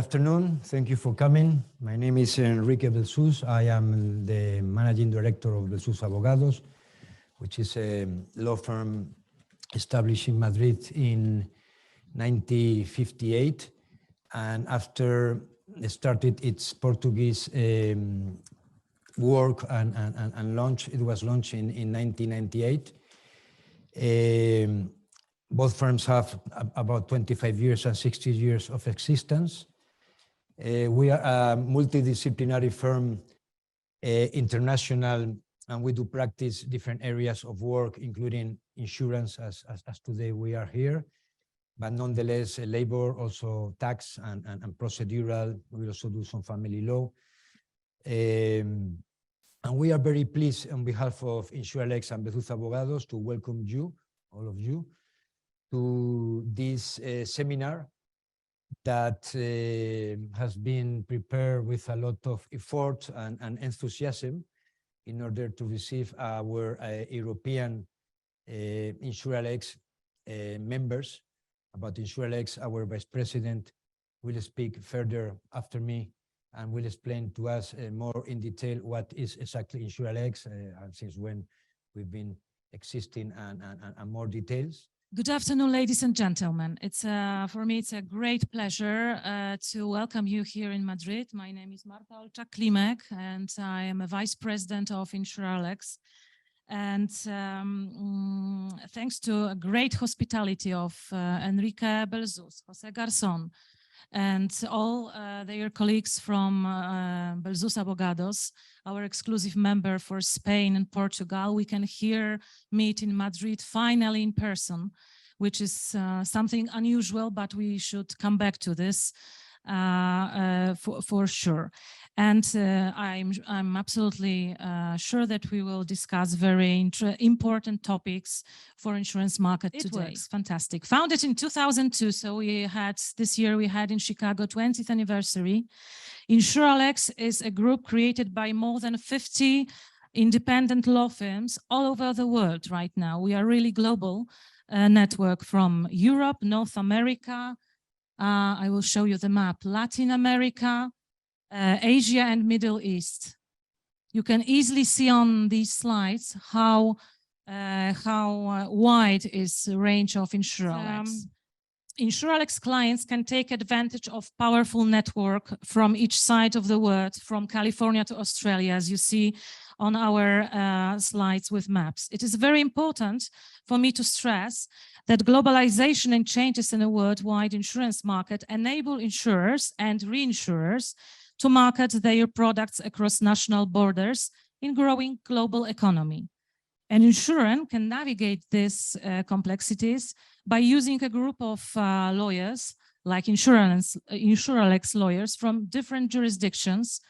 afternoon. Thank you for coming. My name is Enrique Belsus. I am the managing director of Belsus Abogados, which is a law firm established in Madrid in 1958. And after it started its Portuguese work and launch, it was launched in 1998. Both firms have about 25 years and 60 years of existence. We are a multidisciplinary firm, international, and we do practice different areas of work, including insurance, as today we are here, but nonetheless, labor, also tax and procedural. We also do some family law. And we are very pleased on behalf of Insuralex and Belsus Abogados to welcome you, all of you, to this seminar that has been prepared with a lot of effort and enthusiasm in order to receive our European Insuralex members. About Insuralex, our Vice President will speak further after me and will explain to us more in detail what is exactly Insuralex and since when we've been existing and more details. Good afternoon, ladies and gentlemen. For me, it's a great pleasure to welcome you here in Madrid. My name is Marta Olczak-Klimek, and I am a vice president of Insuralex. And thanks to a great hospitality of Enrique Belsus, Jose Garzón, and all their colleagues from Belsus Abogados, our exclusive member for Spain and Portugal, we can here meet in Madrid finally in person, which is something unusual, but we should come back to this for sure. And I'm absolutely sure that we will discuss very important topics for insurance market today. It's fantastic. Founded in 2002, so this year we had in Chicago 20th anniversary. Insuralex is a group created by more than 50 independent law firms all over the world right now. We are really global network from Europe, North America, I will show you the map, Latin America, Asia and Middle East. You can easily see on these slides how wide is the range of Insuralex. Insuralex clients can take advantage of powerful network from each side of the world, from California to Australia, as you see on our slides with maps. It is very important for me to stress that globalization and changes in the worldwide insurance market enable insurers and reinsurers to market their products across national borders in growing global economy. An insurer can navigate these complexities by using a group of lawyers, like Insuralex lawyers from different jurisdictions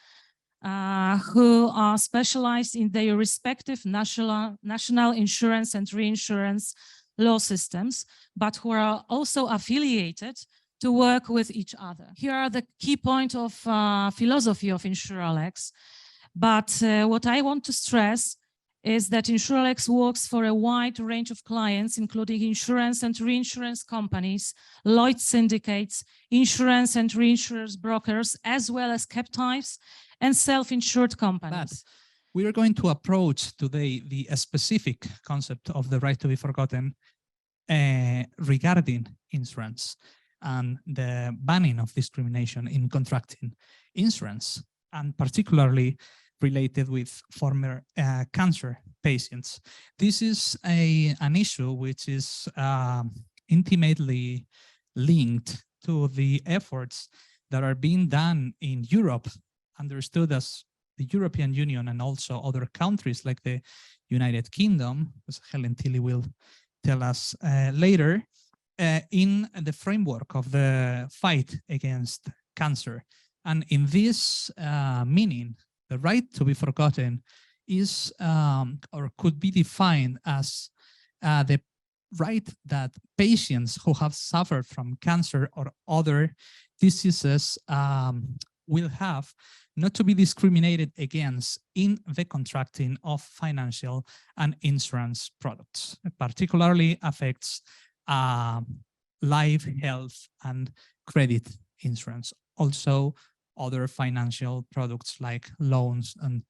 who are specialized in their respective national insurance and reinsurance law systems, but who are also affiliated to work with each other. Here are the key points of philosophy of Insuralex. But what I want to stress is that Insuralex works for a wide range of clients, including insurance and reinsurance companies, Lloyd's syndicates, insurance and reinsurance brokers, as well as captives and self-insured companies. But we are going to approach today the specific concept of the right to be forgotten regarding insurance and the banning of discrimination in contracting insurance, and particularly related with former cancer patients. This is an issue which is intimately linked to the efforts that are being done in Europe, understood as the European Union, and also other countries like the United Kingdom, as Helen Tilly will tell us later, in the framework of the fight against cancer. And in this meaning, the right to be forgotten is or could be defined as the right that patients who have suffered from cancer or other diseases will have not to be discriminated against in the contracting of financial and insurance products. It particularly affects life, health, and credit insurance. also other financial products like loans and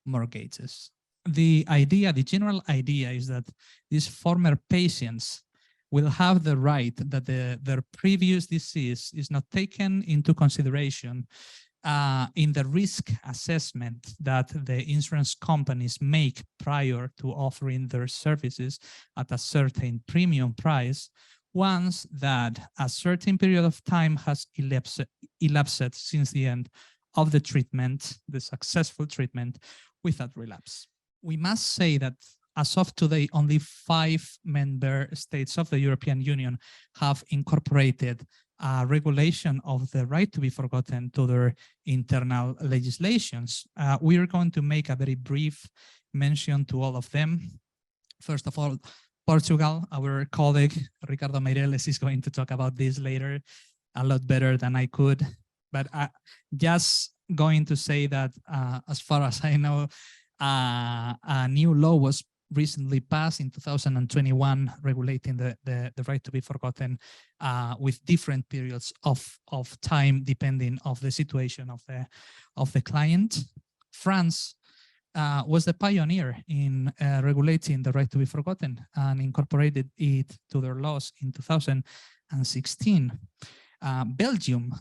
mortgages. The general idea is that these former patients will have the right that their previous disease is not taken into consideration in the risk assessment that the insurance companies make prior to offering their services at a certain premium price, once that a certain period of time has elapsed since the end of the treatment, the successful treatment, without relapse. We must say that as of today, only 5 member states of the European Union have incorporated a regulation of the right to be forgotten to their internal legislations. We are going to make a very brief mention to all of them. First of all, Portugal, our colleague Ricardo Meireles is going to talk about this later a lot better than I could. But just going to say that as far as I know, a new law was recently passed in 2021 regulating the right to be forgotten with different periods of time depending of the situation of the client. France was the pioneer in regulating the right to be forgotten and incorporated it to their laws in 2016. Belgium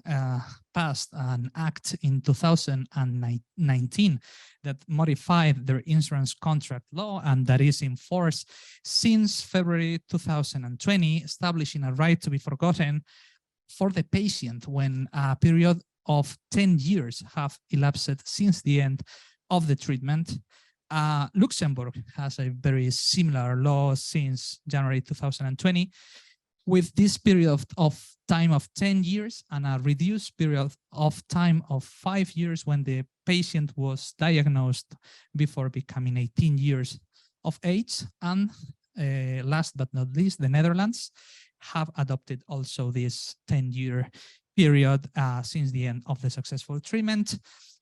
passed an act in 2019 that modified their insurance contract law, and that is in force since February 2020, establishing a right to be forgotten for the patient when a period of 10 years have elapsed since the end of the treatment. Luxembourg has a very similar law since January 2020, with this period of time of 10 years and a reduced period of time of 5 years when the patient was diagnosed before becoming 18 years of age. And last but not least, the Netherlands have adopted also this 10-year period since the end of the successful treatment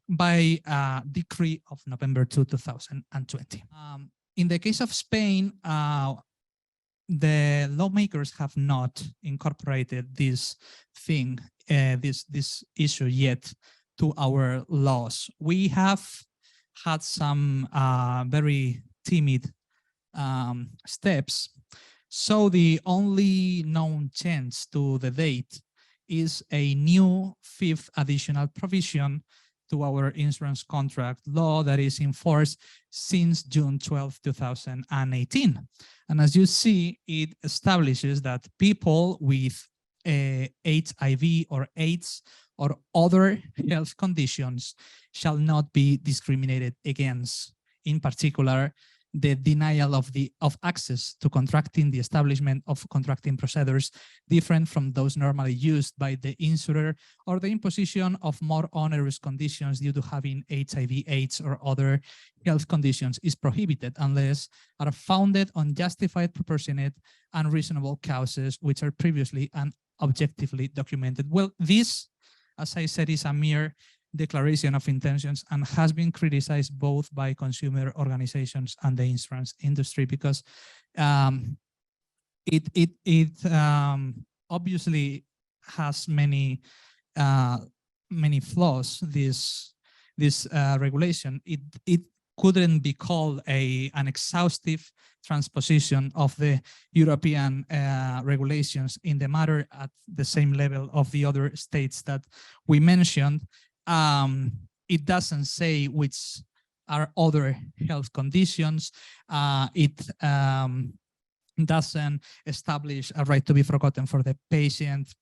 by a decree of November 2, 2020. In the case of Spain, the lawmakers have not incorporated this thing, this issue yet to our laws. We have had some very timid steps. So the only known change to the date is a new 5th additional provision to our insurance contract law that is in force since June 12, 2018. And as you see, it establishes that people with HIV or AIDS or other health conditions shall not be discriminated against. In particular, the denial of access to contracting, the establishment of contracting procedures different from those normally used by the insurer, or the imposition of more onerous conditions due to having HIV, AIDS, or other health conditions is prohibited unless are founded on justified, proportionate, and reasonable causes which are previously and objectively documented. Well, this, as I said, is a mere declaration of intentions and has been criticized both by consumer organizations and the insurance industry because it obviously has many flaws. This regulation, it couldn't be called an exhaustive transposition of the European regulations in the matter at the same level of the other states that we mentioned. It doesn't say which are other health conditions. It doesn't establish a right to be forgotten for the patient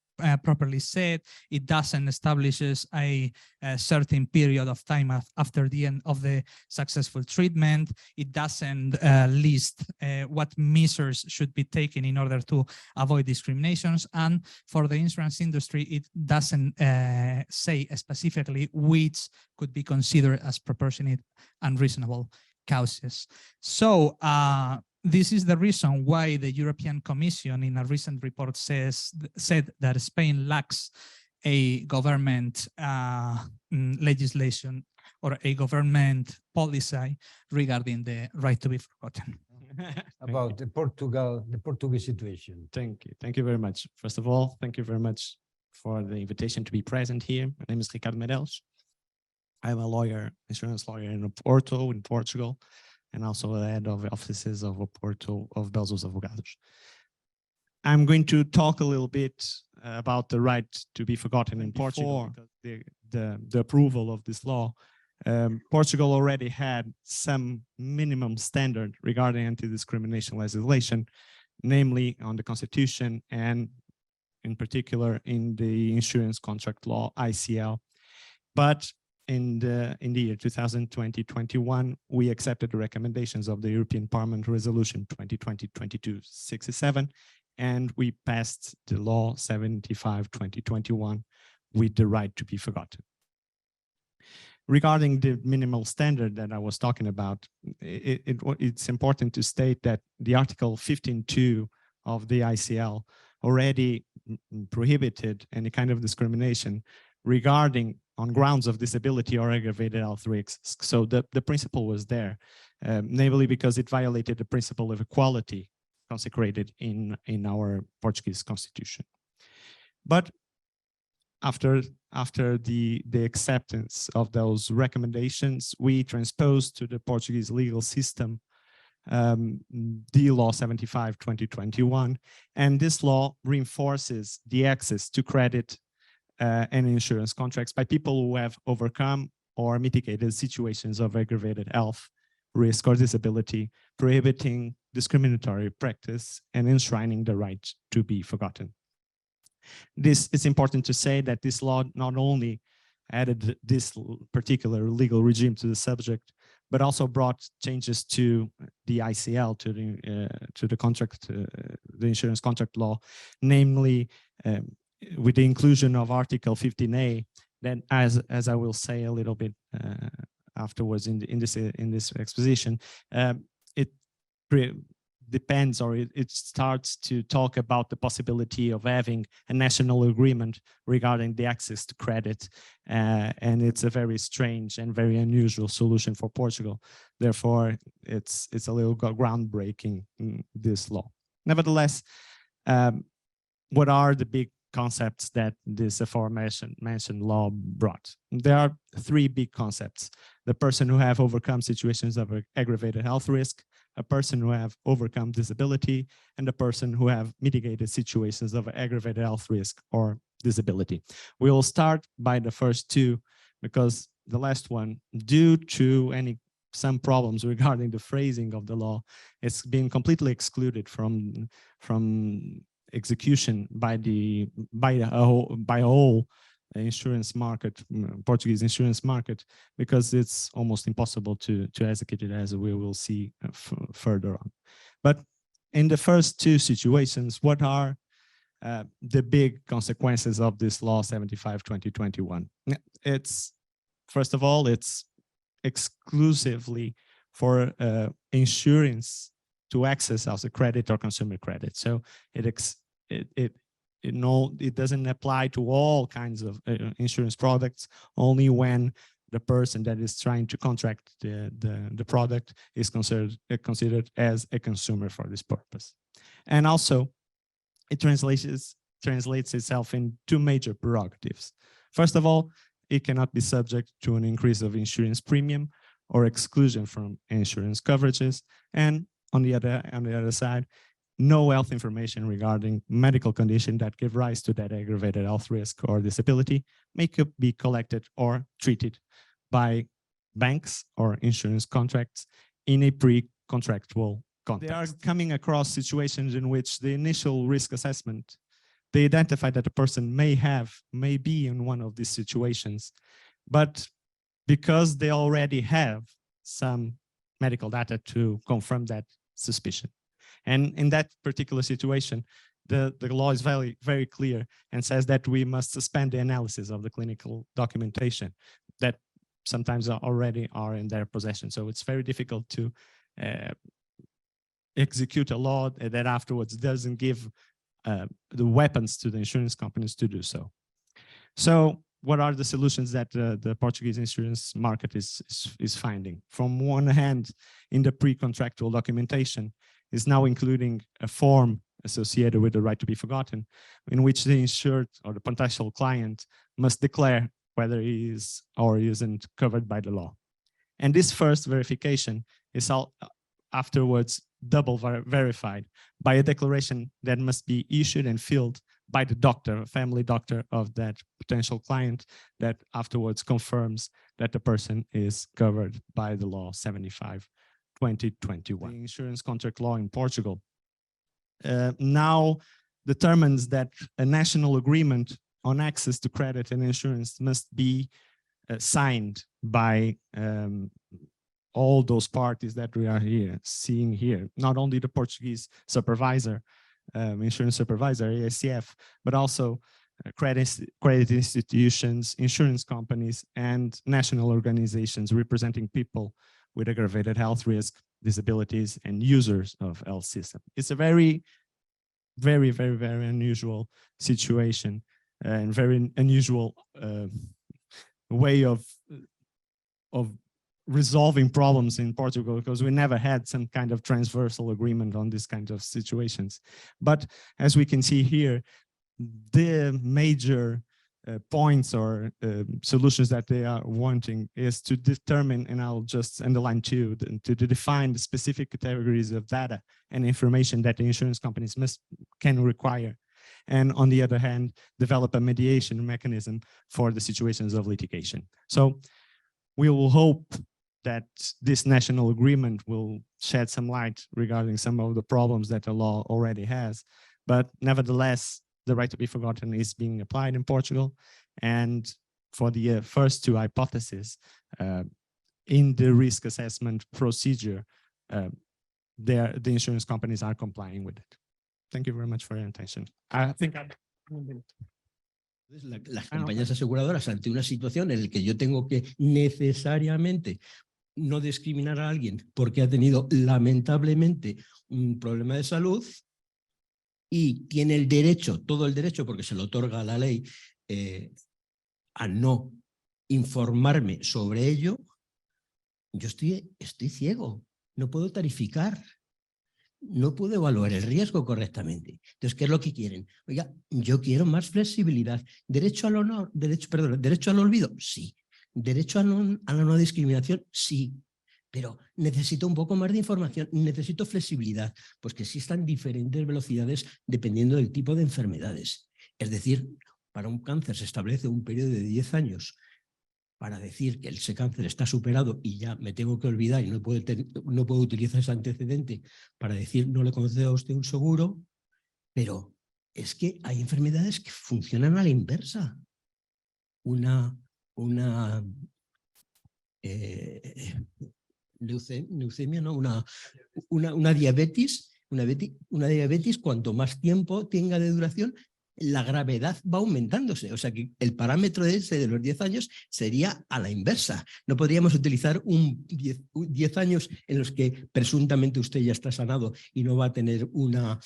properly said. It doesn't establish a certain period of time after the end of the successful treatment. It doesn't list what measures should be taken in order to avoid discriminations. And for the insurance industry, it doesn't say specifically which could be considered as proportionate and reasonable causes. So this is the reason why the European Commission in a recent report said that Spain lacks a government legislation or a government policy regarding the right to be forgotten. About the Portuguese situation. Thank you very much. First of all, thank you very much for the invitation to be present here. My name is Ricardo Meireles. I'm a lawyer, insurance lawyer in Porto, in Portugal, and also the head of offices of Porto of Belsos Advogados. I'm going to talk a little bit about the right to be forgotten in Portugal. The approval of this law, Portugal already had some minimum standard regarding anti-discrimination legislation, namely on the Constitution and in particular in the insurance contract law, ICL. But in the year 2020-21, we accepted the recommendations of the European Parliament Resolution 2020-2267, and we passed the law 75/2021 with the right to be forgotten. Regarding the minimal standard that I was talking about, it's important to state that the Article 15.2 of the ICL already prohibited any kind of discrimination regarding on grounds of disability or aggravated health risks. So the principle was there, namely because it violated the principle of equality consecrated in our Portuguese constitution. But after the acceptance of those recommendations, we transposed to the Portuguese legal system the law 75/2021, and this law reinforces the access to credit and insurance contracts by people who have overcome or mitigated situations of aggravated health risk or disability, prohibiting discriminatory practice and enshrining the right to be forgotten. It's important to say that this law not only added this particular legal regime to the subject, but also brought changes to the ICL, to the contract, the insurance contract law, namely with the inclusion of Article 15A. Then, as I will say a little bit afterwards in this exposition, it depends, or it starts to talk about the possibility of having a national agreement regarding the access to credit, and it's a very strange and very unusual solution for Portugal. Therefore, it's a little groundbreaking in this law. Nevertheless, what are the big concepts that this aforementioned law brought? There are three big concepts: the person who have overcome situations of aggravated health risk, a person who have overcome disability, and a person who have mitigated situations of aggravated health risk or disability. We will start by the first two, because the last one, due to some problems regarding the phrasing of the law, it's been completely excluded from execution by a whole insurance market, Portuguese insurance market, because it's almost impossible to execute it, as we will see further on. But in the first two situations, what are the big consequences of this law 75/2021? First of all, it's exclusively for insurance to access as a credit or consumer credit. So it doesn't apply to all kinds of insurance products, only when the person that is trying to contract the product is considered as a consumer for this purpose. And also, it translates itself in two major prerogatives. First of all, it cannot be subject to an increase of insurance premium or exclusion from insurance coverages. And on the other side, no health information regarding medical condition that give rise to that aggravated health risk or disability may be collected or treated by banks or insurance contracts in a pre-contractual context. They are coming across situations in which the initial risk assessment, they identify that the person may be in one of these situations, but because they already have some medical data to confirm that suspicion. And in that particular situation, the law is very, very clear and says that we must suspend the analysis of the clinical documentation that sometimes already are in their possession. So it's very difficult to execute a law that afterwards doesn't give the weapons to the insurance companies to do so. So what are the solutions that the Portuguese insurance market is finding? From one hand, in the pre-contractual documentation, is now including a form associated with the right to be forgotten, in which the insured or the potential client must declare whether he is or isn't covered by the law. And this first verification is afterwards double verified by a declaration that must be issued and filled by the doctor, family doctor of that potential client, that afterwards confirms that the person is covered by the law 75/2021. The insurance contract law in Portugal now determines that a national agreement on access to credit and insurance must be signed by all those parties that we are seeing here, not only the Portuguese supervisor, insurance supervisor, AICF, but also credit institutions, insurance companies, and national organizations representing people with aggravated health risk, disabilities, and users of health system. It's a very, very, very, very unusual situation and very unusual way of resolving problems in Portugal, because we never had some kind of transversal agreement on this kind of situations. But as we can see here, the major points or solutions that they are wanting is to determine, and I'll just underline to define the specific categories of data and information that the insurance companies can require. And on the other hand, develop a mediation mechanism for the situations of litigation. So we will hope that this national agreement will shed some light regarding some of the problems that the law already has. But nevertheless, the right to be forgotten is being applied in Portugal. And for the first two hypotheses, in the risk assessment procedure, the insurance companies are complying with it. Thank you very much for your attention. I think las compañías aseguradoras, ante una situación en la que yo tengo que necesariamente no discriminar a alguien porque ha tenido lamentablemente un problema de salud y tiene el derecho, todo el derecho, porque se lo otorga la ley, a no informarme sobre ello, yo estoy ciego, no puedo tarificar. No puedo evaluar el riesgo correctamente. Entonces, ¿qué es lo que quieren? Oiga, yo quiero más flexibilidad. ¿Derecho al honor? ¿Derecho al olvido? Sí. ¿Derecho a la no discriminación? Sí. Pero necesito un poco más de información, necesito flexibilidad, pues que existan diferentes velocidades dependiendo del tipo de enfermedades. Es decir, para un cáncer se establece un periodo de 10 años para decir que ese cáncer está superado y ya me tengo que olvidar y no puedo utilizar ese antecedente para decir no le concedo a usted un seguro, pero es que hay enfermedades que funcionan a la inversa. Una leucemia, no, una diabetes, cuanto más tiempo tenga de duración, la gravedad va aumentándose. O sea que el parámetro ese de los 10 años sería a la inversa. No podríamos utilizar 10 años en los que presuntamente usted ya está sanado y no va a tener una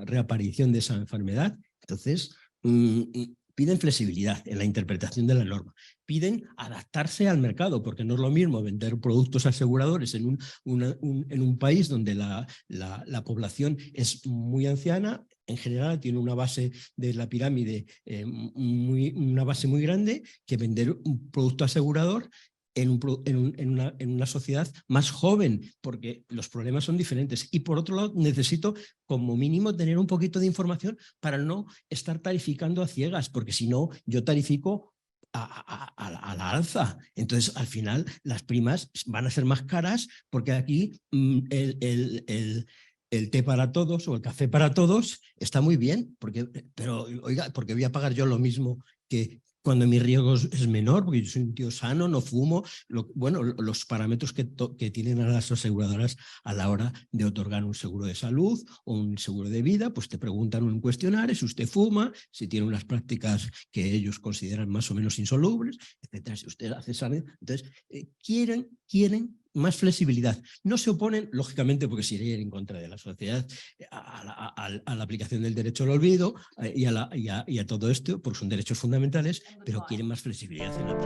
reaparición de esa enfermedad. Entonces, piden flexibilidad en la interpretación de la norma. Piden adaptarse al mercado, porque no es lo mismo vender productos aseguradores en un país donde la población es muy anciana. En general tiene una base de la pirámide, una base muy grande, que vender un producto asegurador en una sociedad más joven, porque los problemas son diferentes. Y por otro lado, necesito como mínimo tener un poquito de información para no estar tarificando a ciegas, porque si no, yo tarifico a la alza. Entonces, al final, las primas van a ser más caras, porque aquí el té para todos o el café para todos está muy bien, pero oiga, porque voy a pagar yo lo mismo que cuando mi riesgo es menor, porque yo soy un tío sano, no fumo. Los parámetros que tienen a las aseguradoras a la hora de otorgar un seguro de salud o un seguro de vida, pues te preguntan un cuestionario si usted fuma, si tiene unas prácticas que ellos consideran más o menos insolubles, etcétera. Si usted hace salud, entonces quieren más flexibilidad. No se oponen, lógicamente, porque se irían en contra de la sociedad, a la aplicación del derecho al olvido y a todo esto, porque son derechos fundamentales, pero quieren más flexibilidad en la